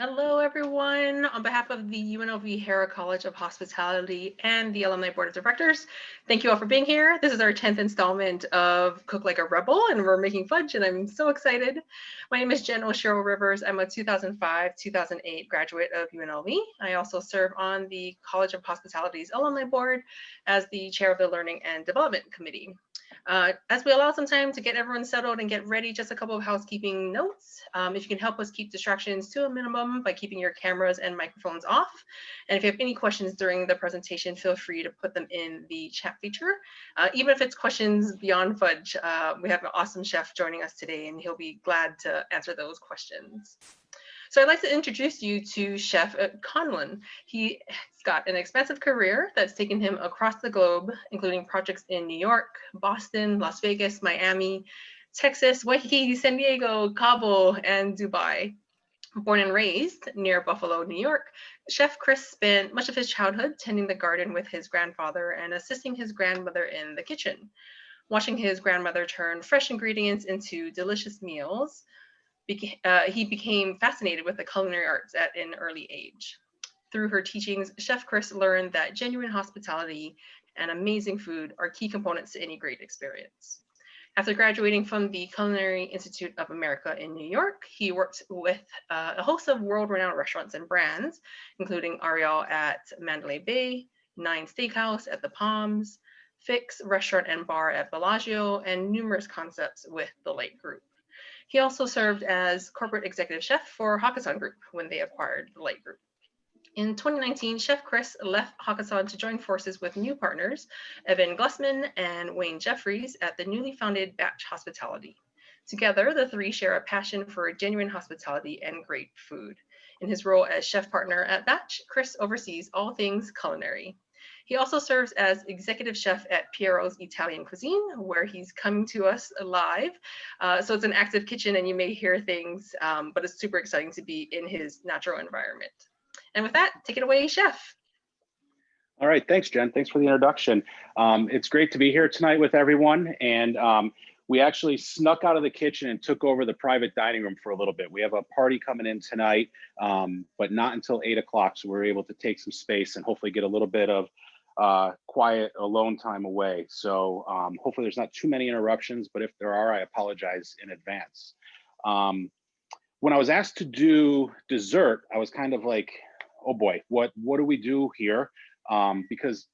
Hello, everyone. On behalf of the UNLV Hera College of Hospitality and the Alumni Board of Directors, thank you all for being here. This is our 10th installment of Cook Like a Rebel, and we're making fudge, and I'm so excited. My name is Jen O'Sheryl Rivers. I'm a 2005-2008 graduate of UNLV. I also serve on the College of Hospitality's Alumni Board as the chair of the Learning and Development Committee. As we allow some time to get everyone settled and get ready, just a couple of housekeeping notes. If you can help us keep distractions to a minimum by keeping your cameras and microphones off. And if you have any questions during the presentation, feel free to put them in the chat feature. Even if it's questions beyond fudge, we have an awesome chef joining us today, and he'll be glad to answer those questions. So I'd like to introduce you to Chef Conlon. He's got an expansive career that's taken him across the globe, including projects in New York, Boston, Las Vegas, Miami, Texas, Waikiki, San Diego, Cabo, and Dubai. Born and raised near Buffalo, New York, Chef Chris spent much of his childhood tending the garden with his grandfather and assisting his grandmother in the kitchen. Watching his grandmother turn fresh ingredients into delicious meals, he became fascinated with the culinary arts at an early age. Through her teachings, Chef Chris learned that genuine hospitality and amazing food are key components to any great experience. After graduating from the Culinary Institute of America in New York, he worked with a host of world-renowned restaurants and brands, including Ariel at Mandalay Bay, Nine Steakhouse at the Palms, Fix Restaurant and Bar at Bellagio, and numerous concepts with the Light Group. He also served as corporate executive chef for Hakkasan Group when they acquired the Light Group. In 2019, Chef Chris left Hakkasan to join forces with new partners, Evan Glussman and Wayne Jeffries at the newly founded Batch Hospitality. Together, the three share a passion for genuine hospitality and great food. In his role as chef partner at Batch, Chris oversees all things culinary. He also serves as executive chef at Piero's Italian Cuisine, where he's coming to us live. So it's an active kitchen and you may hear things, but it's super exciting to be in his natural environment. And with that, take it away, Chef. All right, thanks, Jen. Thanks for the introduction. It's great to be here tonight with everyone. And we actually snuck out of the kitchen and took over the private dining room for a little bit. We have a party coming in tonight, but not until 8 o'clock. So we're able to take some space and hopefully get a little bit of quiet alone time away. So hopefully there's not too many interruptions, but if there are, I apologize in advance. When I was asked to do dessert, I was kind of like, oh boy, what do we do here? Because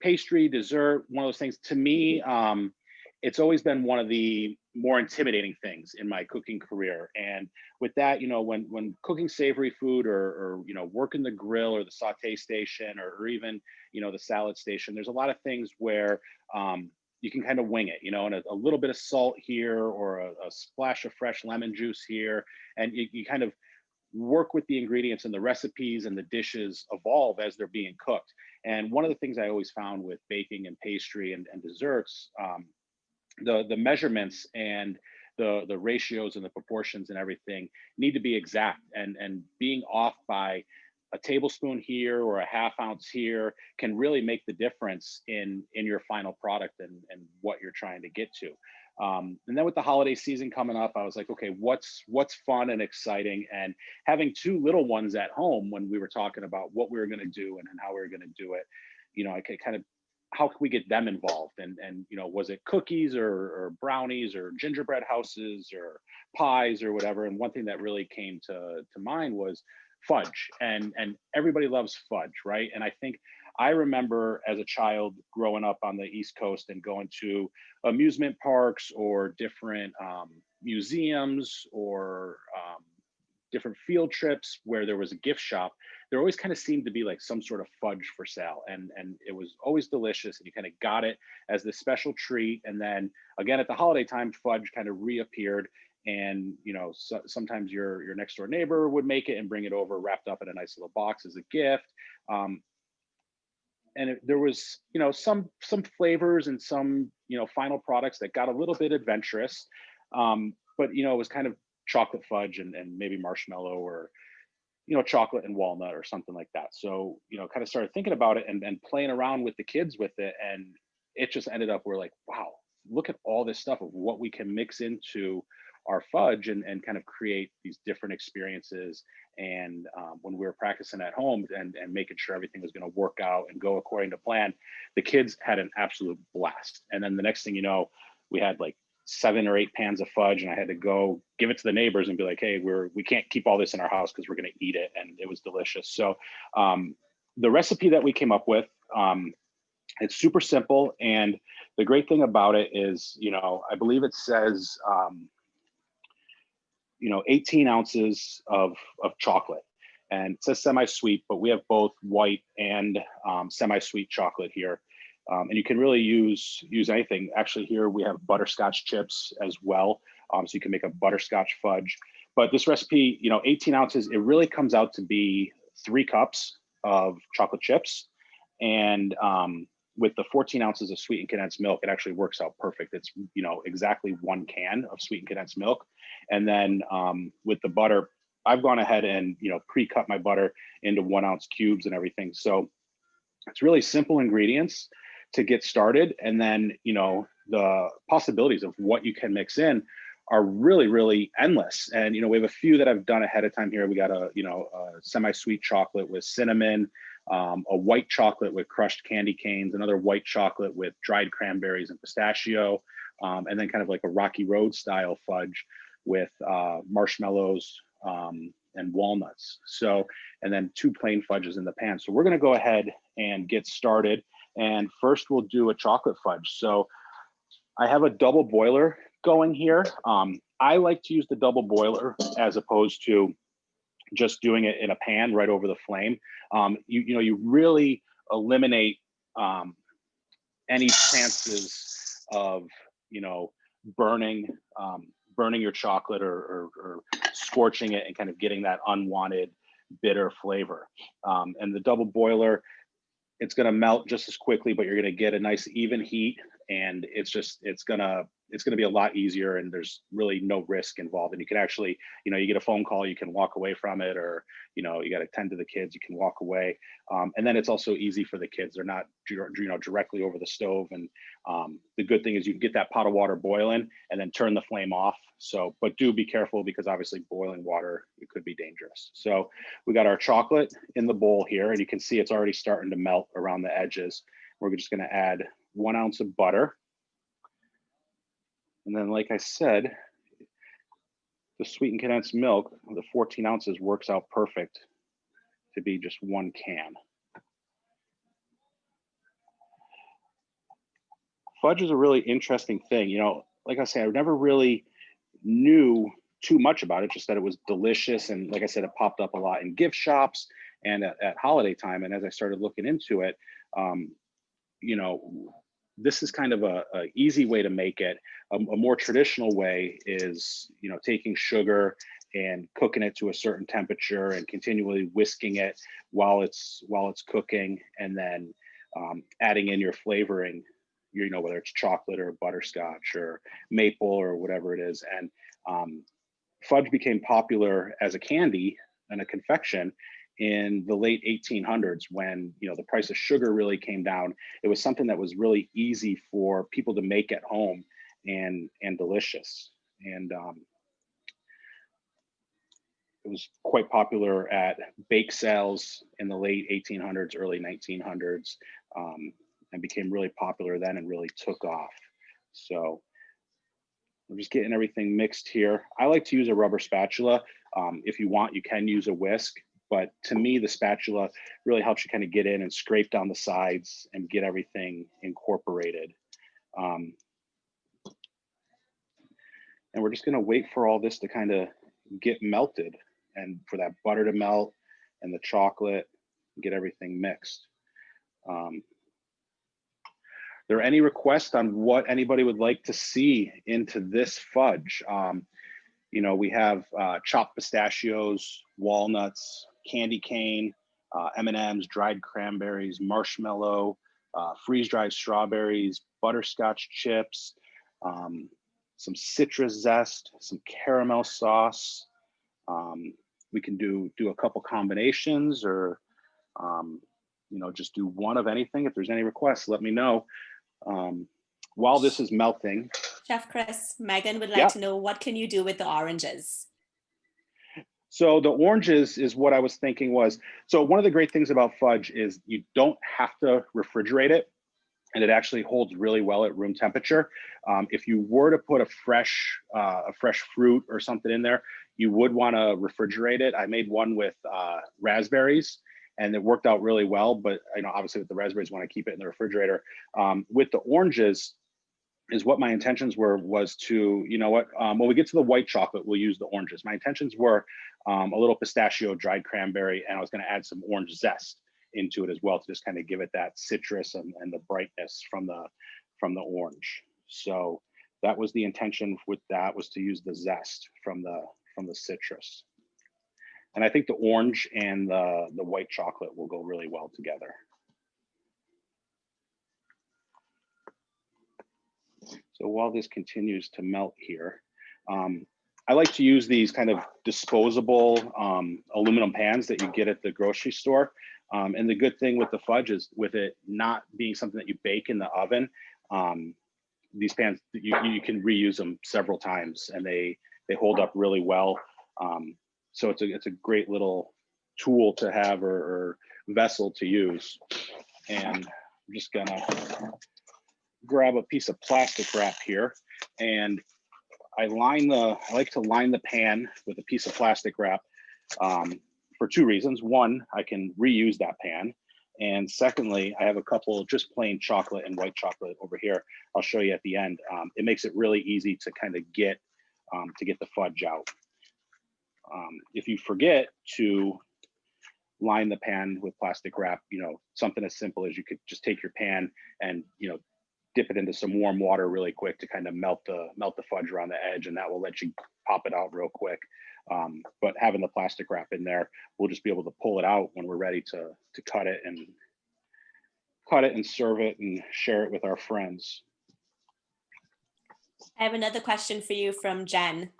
pastry, dessert, one of those things, to me, it's always been one of the more intimidating things in my cooking career. And with that, you know, when cooking savory food or you know, working the grill or the saute station or even, you know, the salad station, there's a lot of things where you can kind of wing it, you know, and a little bit of salt here or a splash of fresh lemon juice here. And you kind of work with the ingredients, and the recipes and the dishes evolve as they're being cooked. And one of the things I always found with baking and pastry and desserts, the measurements and the ratios and the proportions and everything need to be exact, and being off by a tablespoon here or a half ounce here can really make the difference in your final product and what you're trying to get to. And then with the holiday season coming up, I was like, okay, what's fun and exciting? And having two little ones at home, when we were talking about what we were going to do and how we were going to do it, you know, I could kind of, how can we get them involved? And you know, was it cookies or brownies or gingerbread houses or pies or whatever? And one thing that really came to mind was fudge, and everybody loves fudge, right? And I think I remember as a child growing up on the East Coast and going to amusement parks or different museums or different field trips where there was a gift shop. There always kind of seemed to be like some sort of fudge for sale, and it was always delicious, and you kind of got it as this special treat. And then again at the holiday time, fudge kind of reappeared. And you know, sometimes your next door neighbor would make it and bring it over wrapped up in a nice little box as a gift. And there was, you know, some flavors and some, you know, final products that got a little bit adventurous, but you know, it was kind of chocolate fudge and maybe marshmallow or, you know, chocolate and walnut or something like that. So you know, kind of started thinking about it and playing around with the kids with it, and it just ended up, we're like, wow, look at all this stuff of what we can mix into our fudge and kind of create these different experiences. And when we were practicing at home and making sure everything was going to work out and go according to plan, the kids had an absolute blast. And then the next thing you know, we had like 7 or 8 pans of fudge, and I had to go give it to the neighbors and be like, hey, we can't keep all this in our house because we're going to eat it. And it was delicious. So the recipe that we came up with, it's super simple. And the great thing about it is, I believe it says, 18 ounces of chocolate, and it says semi-sweet, but we have both white and semi-sweet chocolate here. And you can really use anything. Actually, here we have butterscotch chips as well. So you can make a butterscotch fudge. But this recipe, 18 ounces, it really comes out to be 3 cups of chocolate chips. And with the 14 ounces of sweetened condensed milk, it actually works out perfect. It's, exactly 1 can of sweetened condensed milk. And then with the butter, I've gone ahead and, pre-cut my butter into 1 ounce cubes and everything. So it's really simple ingredients to get started. And then, the possibilities of what you can mix in are really, really endless. And, we have a few that I've done ahead of time here. We got a semi-sweet chocolate with cinnamon, a white chocolate with crushed candy canes, another white chocolate with dried cranberries and pistachio, and then kind of like a Rocky Road style fudge with marshmallows and walnuts. So, and then 2 plain fudges in the pan. So we're going to go ahead and get started. And first we'll do a chocolate fudge. So I have a double boiler going here. I like to use the double boiler as opposed to just doing it in a pan right over the flame. You really eliminate any chances of burning your chocolate or scorching it and kind of getting that unwanted bitter flavor. And the double boiler, it's going to melt just as quickly, but you're going to get a nice even heat, and it's going to be a lot easier, and there's really no risk involved. And you can actually, you get a phone call, you can walk away from it, or, you got to tend to the kids, you can walk away. And then it's also easy for the kids. They're not, directly over the stove. And the good thing is you can get that pot of water boiling and then turn the flame off. So, but do be careful, because obviously boiling water, it could be dangerous. So we got our chocolate in the bowl here, and you can see it's already starting to melt around the edges. We're just going to add 1 ounce of butter. And then, like I said, the sweetened condensed milk, the 14 ounces, works out perfect to be just 1 can. Fudge is a really interesting thing. Like I say, I never really knew too much about it, just that it was delicious. And like I said, it popped up a lot in gift shops and at holiday time. And as I started looking into it, this is kind of a easy way to make it. A more traditional way is, taking sugar and cooking it to a certain temperature and continually whisking it while it's cooking, and then adding in your flavoring, whether it's chocolate or butterscotch or maple or whatever it is. And fudge became popular as a candy and a confection in the late 1800s, when the price of sugar really came down. It was something that was really easy for people to make at home and delicious. And it was quite popular at bake sales in the late 1800s, early 1900s, and became really popular then and really took off. So we're just getting everything mixed here. I like to use a rubber spatula. If you want, you can use a whisk. But to me, the spatula really helps you kind of get in and scrape down the sides and get everything incorporated. And we're just going to wait for all this to kind of get melted, and for that butter to melt and the chocolate, get everything mixed. There any requests on what anybody would like to see into this fudge? We have chopped pistachios, walnuts, candy cane, M&Ms, dried cranberries, marshmallow, freeze-dried strawberries, butterscotch chips, some citrus zest, some caramel sauce. We can do a couple combinations, or just do one of anything. If there's any requests, let me know. While this is melting, Chef Chris, Megan would like Yeah. to know, what can you do with the oranges? So the oranges is what I was thinking was, so one of the great things about fudge is you don't have to refrigerate it, and it actually holds really well at room temperature. If you were to put a fresh fruit or something in there, you would want to refrigerate it. I made one with raspberries, and it worked out really well. But obviously with the raspberries, want to keep it in the refrigerator. With the oranges, is what my intentions was to, when we get to the white chocolate, we'll use the oranges. My intentions were a little pistachio, dried cranberry, and I was going to add some orange zest into it as well to just kind of give it that citrus and the brightness from the orange. So that was the intention with that, was to use the zest from the citrus. And I think the orange and the white chocolate will go really well together. So while this continues to melt here, I like to use these kind of disposable aluminum pans that you get at the grocery store. And the good thing with the fudge is, with it not being something that you bake in the oven, these pans, you can reuse them several times, and they hold up really well. So it's a great little tool to have, or vessel to use. And I'm just gonna grab a piece of plastic wrap here, and I like to line the pan with a piece of plastic wrap for two reasons. One, I can reuse that pan. And secondly, I have a couple just plain chocolate and white chocolate over here. I'll show you at the end. It makes it really easy to kind of get the fudge out. If you forget to line the pan with plastic wrap, something as simple as you could just take your pan and dip it into some warm water really quick to kind of melt the fudge around the edge, and that will let you pop it out real quick. But having the plastic wrap in there, we'll just be able to pull it out when we're ready to cut it and serve it and share it with our friends. I have another question for you from Jen.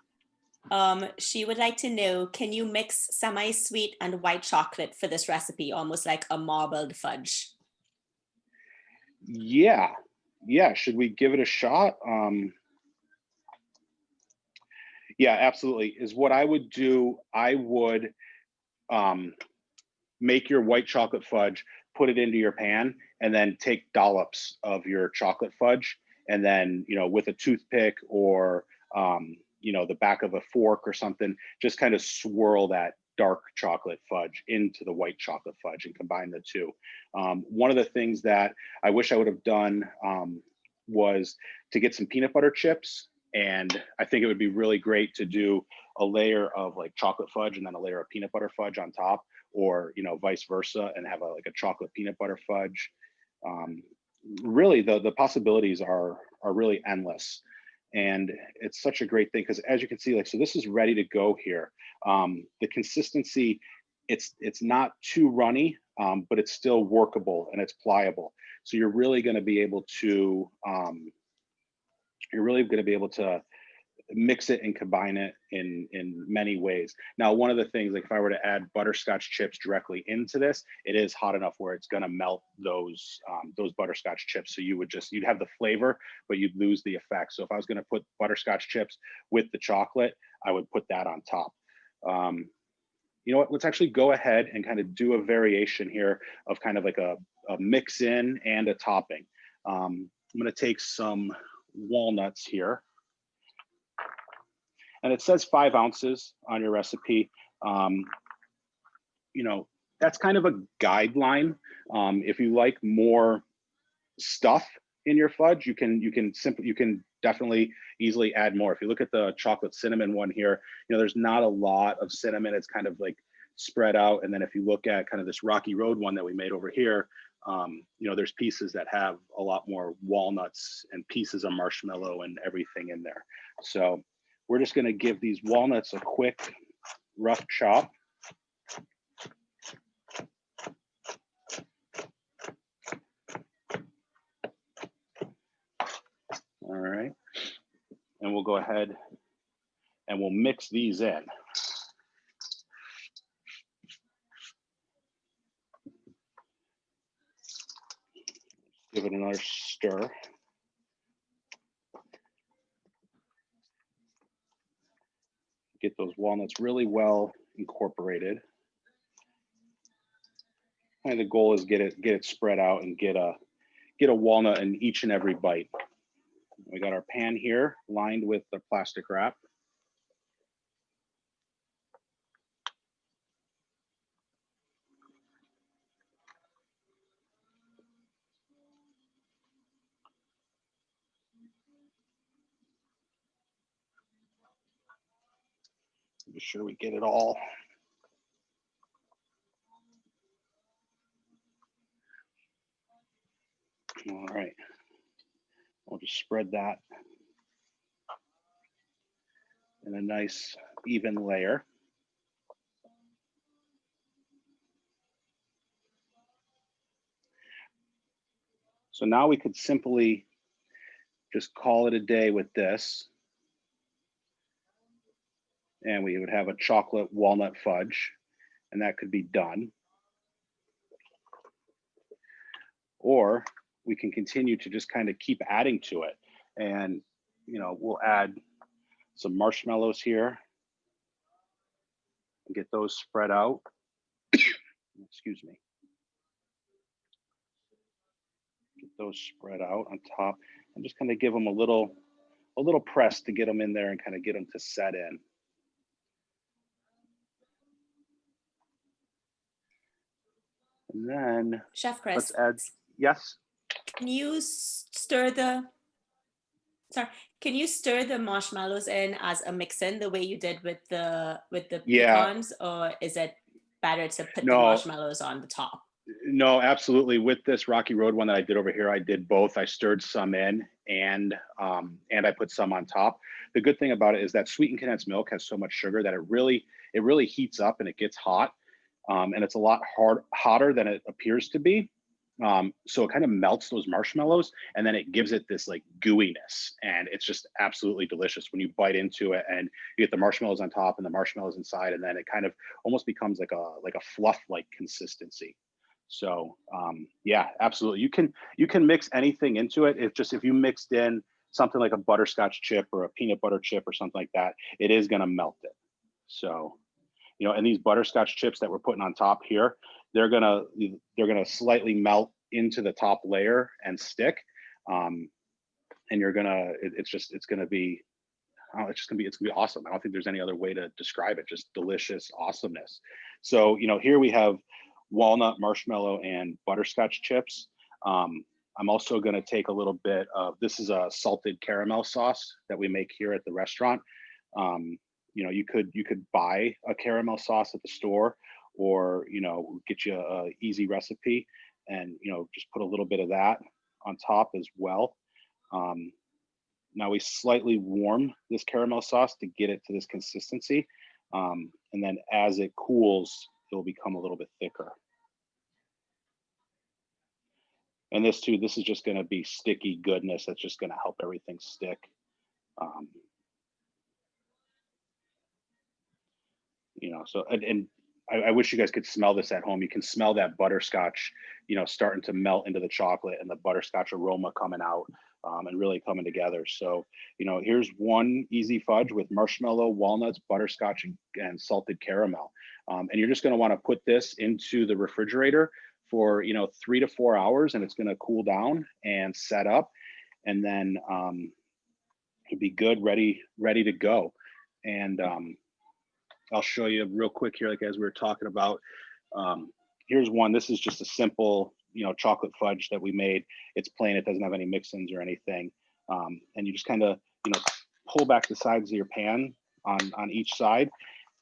She would like to know, can you mix semi-sweet and white chocolate for this recipe, almost like a marbled fudge? Yeah. Should we give it a shot? Yeah, absolutely. Is what I would do. I would make your white chocolate fudge, put it into your pan, and then take dollops of your chocolate fudge, and then with a toothpick or the back of a fork or something, just kind of swirl that dark chocolate fudge into the white chocolate fudge and combine the two. One of the things that I wish I would have done was to get some peanut butter chips. And I think it would be really great to do a layer of like chocolate fudge and then a layer of peanut butter fudge on top, or vice versa, and have a chocolate peanut butter fudge. Really, the possibilities are really endless. And it's such a great thing, because as you can see, so this is ready to go here. The consistency, it's not too runny, but it's still workable and it's pliable. So you're really going to be able to mix it and combine it in many ways. Now, one of the things, like if I were to add butterscotch chips directly into this, it is hot enough where it's going to melt those butterscotch chips. So you'd have the flavor, but you'd lose the effect. So if I was going to put butterscotch chips with the chocolate, I would put that on top. You know what? Let's actually go ahead and kind of do a variation here of kind of like a mix in and a topping. I'm going to take some walnuts here. And it says 5 ounces on your recipe. That's kind of a guideline. If you like more stuff in your fudge, you can definitely easily add more. If you look at the chocolate cinnamon one here, there's not a lot of cinnamon. It's kind of like spread out. And then if you look at kind of this Rocky Road one that we made over here, there's pieces that have a lot more walnuts and pieces of marshmallow and everything in there. So we're just going to give these walnuts a quick rough chop. All right. And we'll go ahead and we'll mix these in. Give it another stir. get those walnuts really well incorporated. And the goal is get it spread out and get a walnut in each and every bite. We got our pan here lined with the plastic wrap. Be sure we get it all. All right, we'll just spread that in a nice even layer. So now we could simply just call it a day with this. And we would have a chocolate walnut fudge, and that could be done. Or we can continue to just kind of keep adding to it. And, you know, we'll add some marshmallows here and get those spread out. Excuse me. Get those spread out on top and just kind of give them a little press to get them in there and kind of get them to set in. And then Chef Chris, let's add, yes? can you stir the marshmallows in as a mix-in the way you did with the pecans, or is it better to put the marshmallows on the top? No, absolutely. With this Rocky Road one that I did over here, I did both. I stirred some in and I put some on top. The good thing about it is that sweetened condensed milk has so much sugar that it really heats up and it gets hot. And it's a lot hotter than it appears to be. So it kind of melts those marshmallows and then it gives it this like gooiness, and it's just absolutely delicious when you bite into it and you get the marshmallows on top and the marshmallows inside, and then it kind of almost becomes like a fluff-like consistency. So yeah, absolutely. You can mix anything into it. If you mixed in something like a butterscotch chip or a peanut butter chip or something like that, it is going to melt it. So, you know, and these butterscotch chips that we're putting on top here, they're gonna slightly melt into the top layer and stick, and it's gonna be awesome. I don't think there's any other way to describe it. Just delicious awesomeness. So, you know, here we have walnut, marshmallow, and butterscotch chips. I'm also going to take a little bit of, this is a salted caramel sauce that we make here at the restaurant. You know, you could buy a caramel sauce at the store, or, you know, get you a easy recipe and, you know, just put a little bit of that on top as well. Now we slightly warm this caramel sauce to get it to this consistency. And then as it cools, it'll become a little bit thicker. And this is just going to be sticky goodness that's just going to help everything stick. You know, so, and I wish you guys could smell this at home. You can smell that butterscotch, you know, starting to melt into the chocolate, and the butterscotch aroma coming out, and really coming together. So, you know, here's one easy fudge with marshmallow, walnuts, butterscotch, and salted caramel. And you're just going to want to put this into the refrigerator for, you know, 3 to 4 hours, and it's going to cool down and set up, and then it'll be good, ready to go. And I'll show you real quick here, like as we were talking about. Here's one. This is just a simple, you know, chocolate fudge that we made. It's plain. It doesn't have any mix-ins or anything. And you just kind of, you know, pull back the sides of your pan on each side,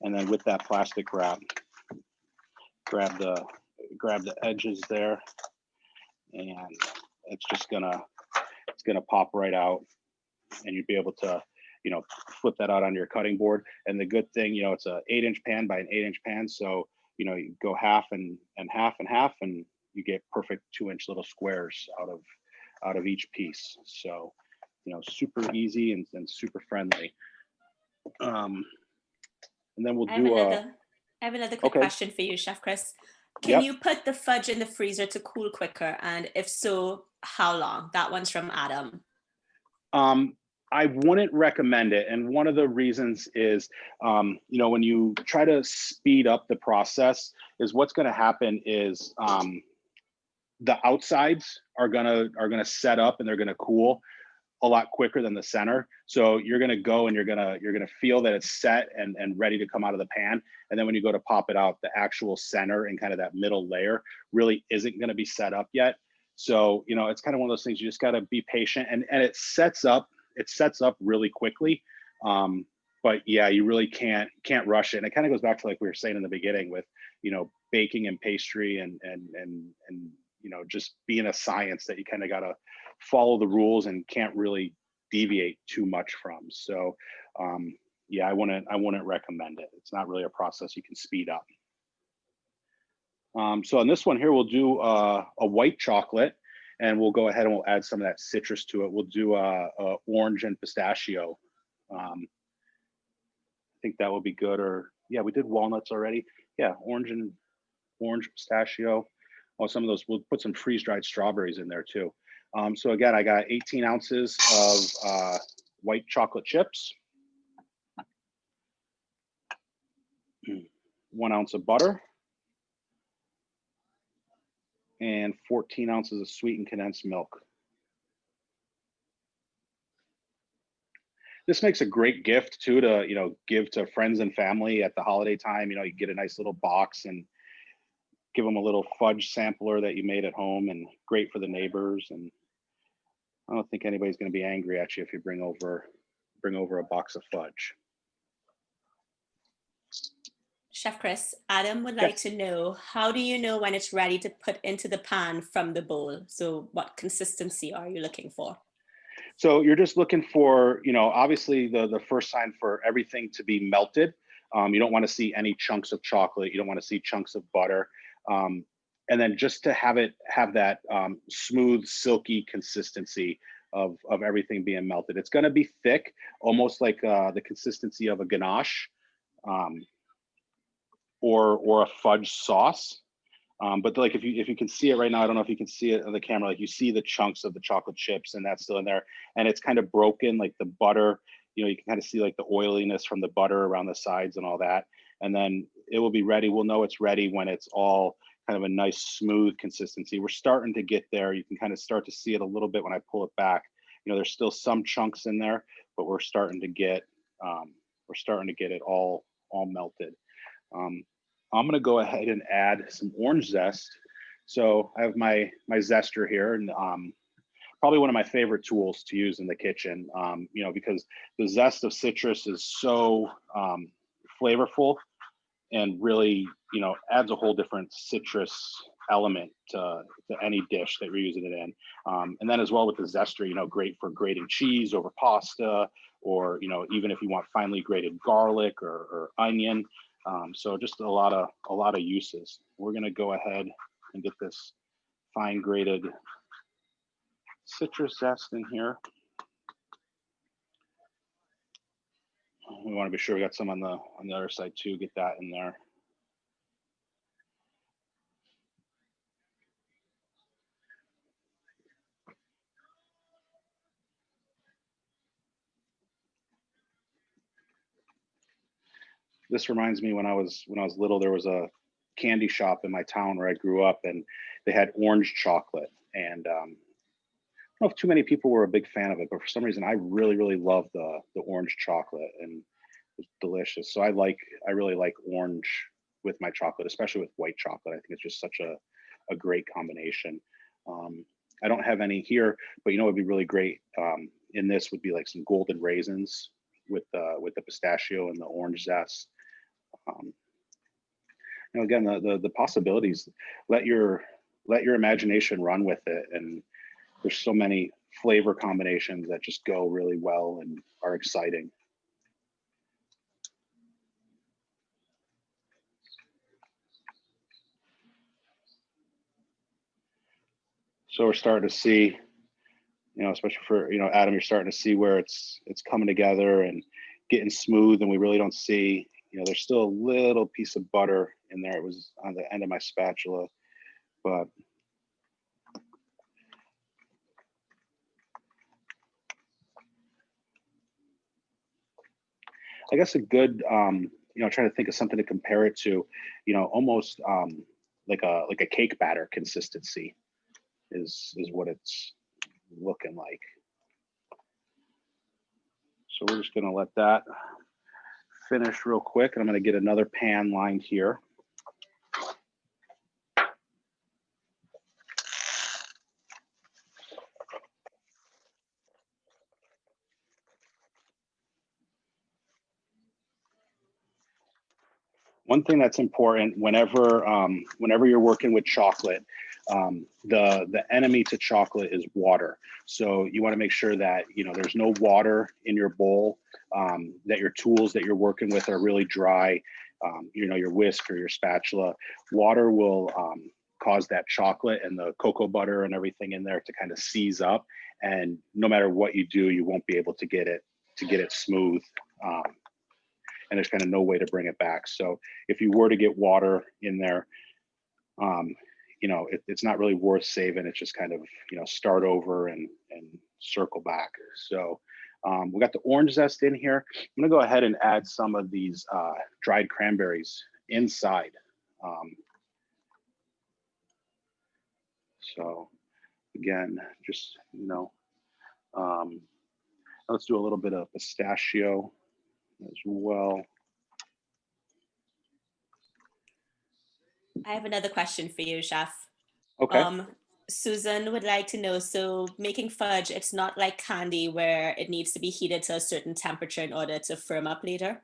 and then with that plastic wrap, grab the edges there, and it's gonna pop right out, and you'd be able to, you know, flip that out on your cutting board. And the good thing, you know, it's a 8-inch pan by an 8-inch pan. So, you know, you go half and half and half, and you get perfect 2-inch little squares out of each piece. So, you know, super easy and super friendly. And then we'll do I have another quick question for you, Chef Chris. Can you put the fudge in the freezer to cool quicker? And if so, how long? That one's from Adam. I wouldn't recommend it. And one of the reasons is, you know, when you try to speed up the process, is what's going to happen is the outsides are gonna set up and they're gonna cool a lot quicker than the center. So you're gonna go and you're gonna feel that it's set and ready to come out of the pan. And then when you go to pop it out, the actual center and kind of that middle layer really isn't gonna be set up yet. So, you know, it's kind of one of those things you just gotta be patient, and it sets up really quickly. But yeah, you really can't rush it. And it kind of goes back to like we were saying in the beginning with, you know, baking and pastry and you know, just being a science that you kind of got to follow the rules and can't really deviate too much from. So yeah, I wouldn't recommend it. It's not really a process you can speed up. So on this one here, we'll do a white chocolate, and we'll go ahead and we'll add some of that citrus to it. We'll do a orange and pistachio. I think that will be good. Or yeah, we did walnuts already. Yeah, orange pistachio. Oh, some of those, we'll put some freeze-dried strawberries in there too. So again, I got 18 ounces of white chocolate chips, 1 ounce of butter, and 14 ounces of sweetened condensed milk. This makes a great gift too to, you know, give to friends and family at the holiday time. You know, you get a nice little box and give them a little fudge sampler that you made at home, and great for the neighbors. And I don't think anybody's going to be angry at you if you bring over a box of fudge. Chef Chris, Adam would like to know, how do you know when it's ready to put into the pan from the bowl? So what consistency are you looking for? So you're just looking for, you know, obviously the first sign for everything to be melted. You don't want to see any chunks of chocolate. You don't want to see chunks of butter. And then just to have that smooth, silky consistency of everything being melted. It's going to be thick, almost like the consistency of a ganache. Or a fudge sauce. But like if you can see it right now, I don't know if you can see it on the camera, like you see the chunks of the chocolate chips and that's still in there, and it's kind of broken, like the butter, you know, you can kind of see like the oiliness from the butter around the sides and all that. And then it will be ready. We'll know it's ready when it's all kind of a nice smooth consistency. We're starting to get there. You can kind of start to see it a little bit when I pull it back. You know, there's still some chunks in there, but we're starting to get it all melted. I'm going to go ahead and add some orange zest. So I have my zester here, and probably one of my favorite tools to use in the kitchen, you know, because the zest of citrus is so flavorful and really, you know, adds a whole different citrus element to any dish that you're using it in. And then as well with the zester, you know, great for grating cheese over pasta, or, you know, even if you want finely grated garlic or onion. So just a lot of uses. We're going to go ahead and get this fine grated citrus zest in here. We want to be sure we got some on the other side too. Get that in there. This reminds me when I was little, there was a candy shop in my town where I grew up, and they had orange chocolate. And I don't know if too many people were a big fan of it, but for some reason I really love the orange chocolate, and it's delicious. So I really like orange with my chocolate, especially with white chocolate. I think it's just such a great combination. I don't have any here, but you know, it'd be really great in this would be like some golden raisins with the pistachio and the orange zest. You know, again, the possibilities, let your imagination run with it. And there's so many flavor combinations that just go really well and are exciting. So we're starting to see, you know, especially for, you know, Adam, you're starting to see where it's coming together and getting smooth, and we really don't see, you know, there's still a little piece of butter in there. It was on the end of my spatula, but I guess a good, trying to think of something to compare it to, almost like a cake batter consistency is what it's looking like. So we're just gonna let that finish real quick, and I'm gonna get another pan lined here. One thing that's important whenever you're working with chocolate, the enemy to chocolate is water. So you want to make sure that there's no water in your bowl, that your tools that you're working with are really dry. Your whisk or your spatula. Water will cause that chocolate and the cocoa butter and everything in there to kind of seize up, and no matter what you do, you won't be able to get it smooth. And there's kind of no way to bring it back. So if you were to get water in there, it's not really worth saving. It's just kind of, start over and circle back. So we got the orange zest in here. I'm gonna go ahead and add some of these dried cranberries inside. So again, just, let's do a little bit of pistachio as well. I have another question for you, Chef. Okay. Susan would like to know, so making fudge, it's not like candy where it needs to be heated to a certain temperature in order to firm up later?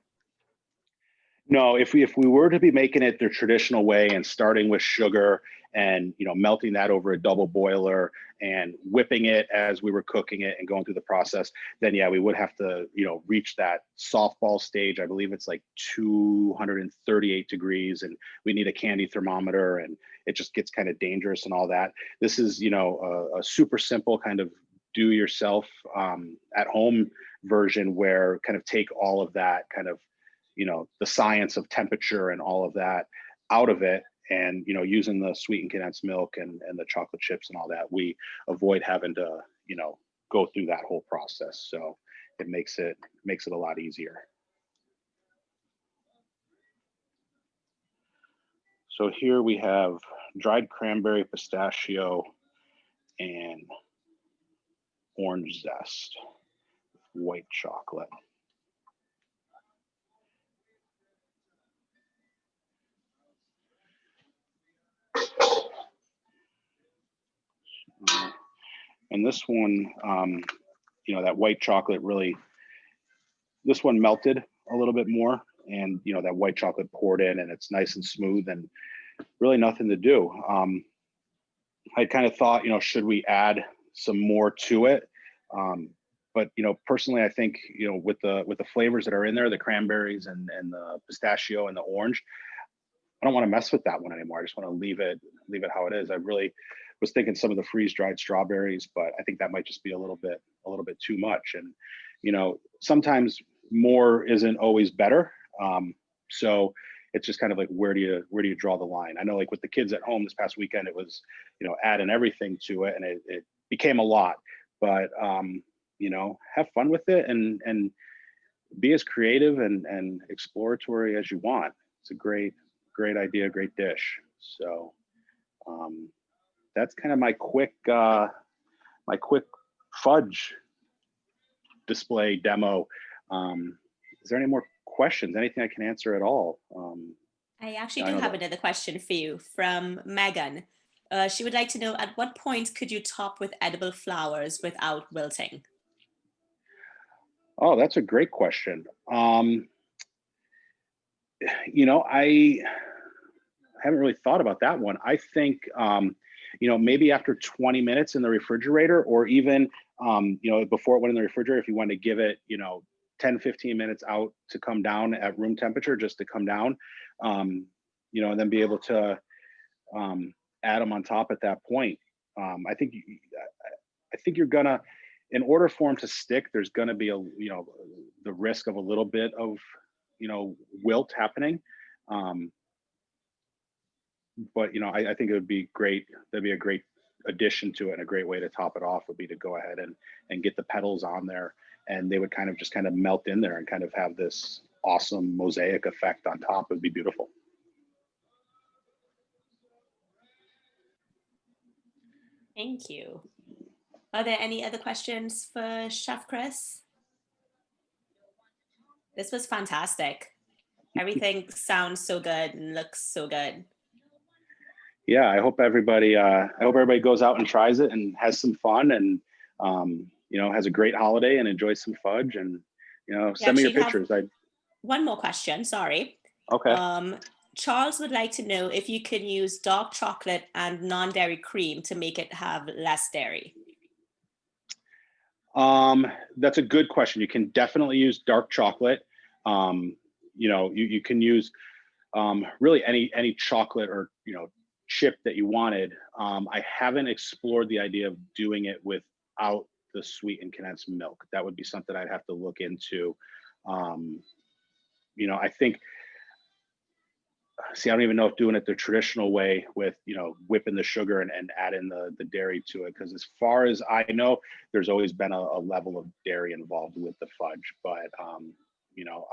No, if we were to be making it the traditional way and starting with sugar and melting that over a double boiler and whipping it as we were cooking it and going through the process, then yeah, we would have to reach that softball stage. I believe it's like 238 degrees, and we need a candy thermometer, and it just gets kind of dangerous and all that. This is a super simple kind of do yourself at home version where kind of take all of that kind of the science of temperature and all of that out of it, and using the sweetened condensed milk and the chocolate chips and all that, we avoid having to go through that whole process. So it makes it a lot easier. So here we have dried cranberry, pistachio, and orange zest, white chocolate. And this one, that white chocolate really, this one melted a little bit more, and that white chocolate poured in, and it's nice and smooth, and really nothing to do. I kind of thought, should we add some more to it? But personally, I think with the flavors that are in there, the cranberries and the pistachio and the orange, I don't want to mess with that one anymore. I just want to leave it how it is. I really was thinking some of the freeze-dried strawberries, but I think that might just be a little bit too much. And sometimes more isn't always better. So it's just kind of like, where do you draw the line? I know, like with the kids at home this past weekend, it was adding everything to it, and it became a lot. But have fun with it and be as creative and exploratory as you want. It's a great idea, great dish. So that's kind of my quick fudge display demo. Is there any more questions? Anything I can answer at all? I actually do have another question for you from Megan. She would like to know, at what point could you top with edible flowers without wilting? Oh, that's a great question. I haven't really thought about that one. I think, maybe after 20 minutes in the refrigerator, or even, before it went in the refrigerator, if you want to give it, 10, 15 minutes out to come down at room temperature, just to come down, and then be able to add them on top at that point. I think you're gonna, in order for them to stick, there's gonna be the risk of a little bit of, wilt happening. But I think it would be great. That'd be a great addition to it, and a great way to top it off would be to go ahead and get the petals on there, and they would kind of melt in there and kind of have this awesome mosaic effect on top. It would be beautiful. Thank you. Are there any other questions for Chef Chris? This was fantastic. Everything sounds so good and looks so good. Yeah, I hope everybody goes out and tries it and has some fun and has a great holiday and enjoys some fudge and send me your pictures. One more question, sorry. Okay. Charles would like to know if you can use dark chocolate and non-dairy cream to make it have less dairy. That's a good question. You can definitely use dark chocolate. You can use really any chocolate or chip that you wanted. I haven't explored the idea of doing it without the sweetened condensed milk. That would be something I'd have to look into. I think, I don't even know if doing it the traditional way with, whipping the sugar and adding the dairy to it. Because as far as I know, there's always been a level of dairy involved with the fudge. But, I'm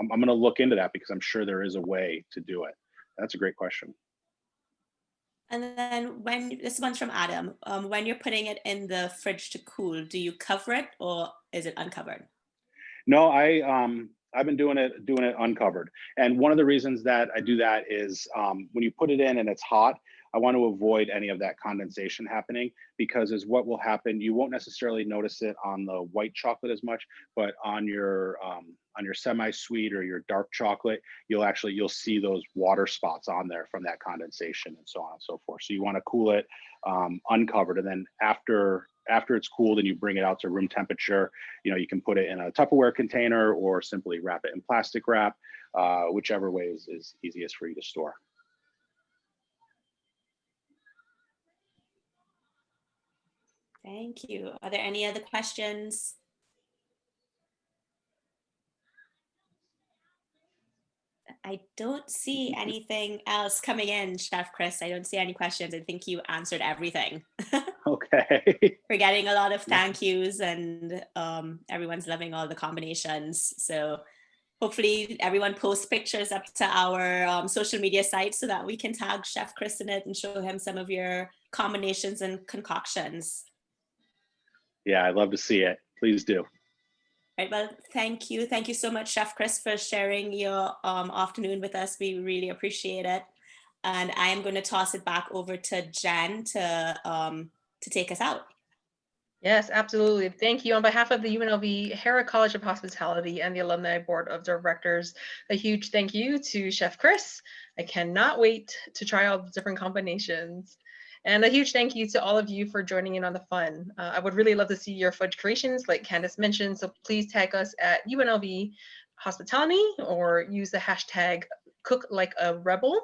going to look into that because I'm sure there is a way to do it. That's a great question. And then this one's from Adam, when you're putting it in the fridge to cool, do you cover it or is it uncovered? No, I've been doing it uncovered. And one of the reasons that I do that is when you put it in and it's hot, I want to avoid any of that condensation happening, because as what will happen, you won't necessarily notice it on the white chocolate as much, but on your semi-sweet or your dark chocolate, you'll see those water spots on there from that condensation and so on and so forth. So you want to cool it uncovered, and then after it's cooled and you bring it out to room temperature, you can put it in a Tupperware container or simply wrap it in plastic wrap, whichever way is easiest for you to store. Thank you. Are there any other questions? I don't see anything else coming in, Chef Chris. I don't see any questions. I think you answered everything. Okay. We're getting a lot of thank yous and everyone's loving all the combinations. So hopefully everyone posts pictures up to our social media sites so that we can tag Chef Chris in it and show him some of your combinations and concoctions. Yeah, I'd love to see it. Please do. Right, well, thank you. Thank you so much, Chef Chris, for sharing your afternoon with us. We really appreciate it. And I am going to toss it back over to Jen to take us out. Yes, absolutely. Thank you. On behalf of the UNLV Hera College of Hospitality and the Alumni Board of Directors, a huge thank you to Chef Chris. I cannot wait to try all the different combinations. And a huge thank you to all of you for joining in on the fun. I would really love to see your fudge creations like Candace mentioned, so please tag us at UNLV Hospitality or use the hashtag #CookLikeARebel.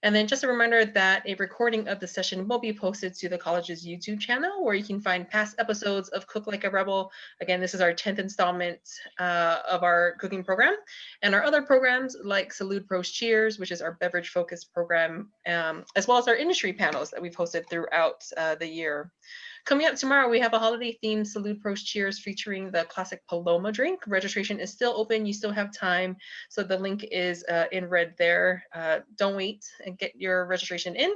And then just a reminder that a recording of the session will be posted to the college's YouTube channel, where you can find past episodes of Cook Like a Rebel. Again, this is our 10th installment of our cooking program, and our other programs like Salute Pros Cheers, which is our beverage focused program, as well as our industry panels that we've hosted throughout the year. Coming up tomorrow, we have a holiday themed Salute Pros Cheers featuring the classic Paloma drink. Registration is still open. You still have time. So the link is in red there. Don't wait and get your registration in.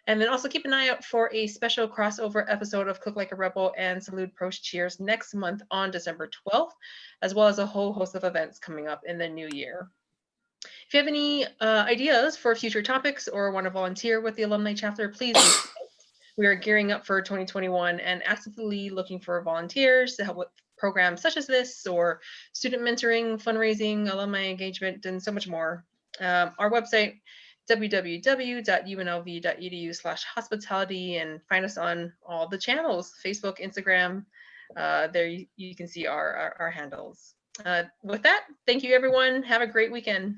And then also keep an eye out for a special crossover episode of Cook Like a Rebel and Salute Pros Cheers next month on December 12th, as well as a whole host of events coming up in the new year. If you have any ideas for future topics or want to volunteer with the alumni chapter, please reach out. We are gearing up for 2021 and actively looking for volunteers to help with programs such as this, or student mentoring, fundraising, alumni engagement, and so much more. Our website, www.unlv.edu/hospitality, and find us on all the channels, Facebook, Instagram. There you can see our handles. With that, thank you everyone. Have a great weekend.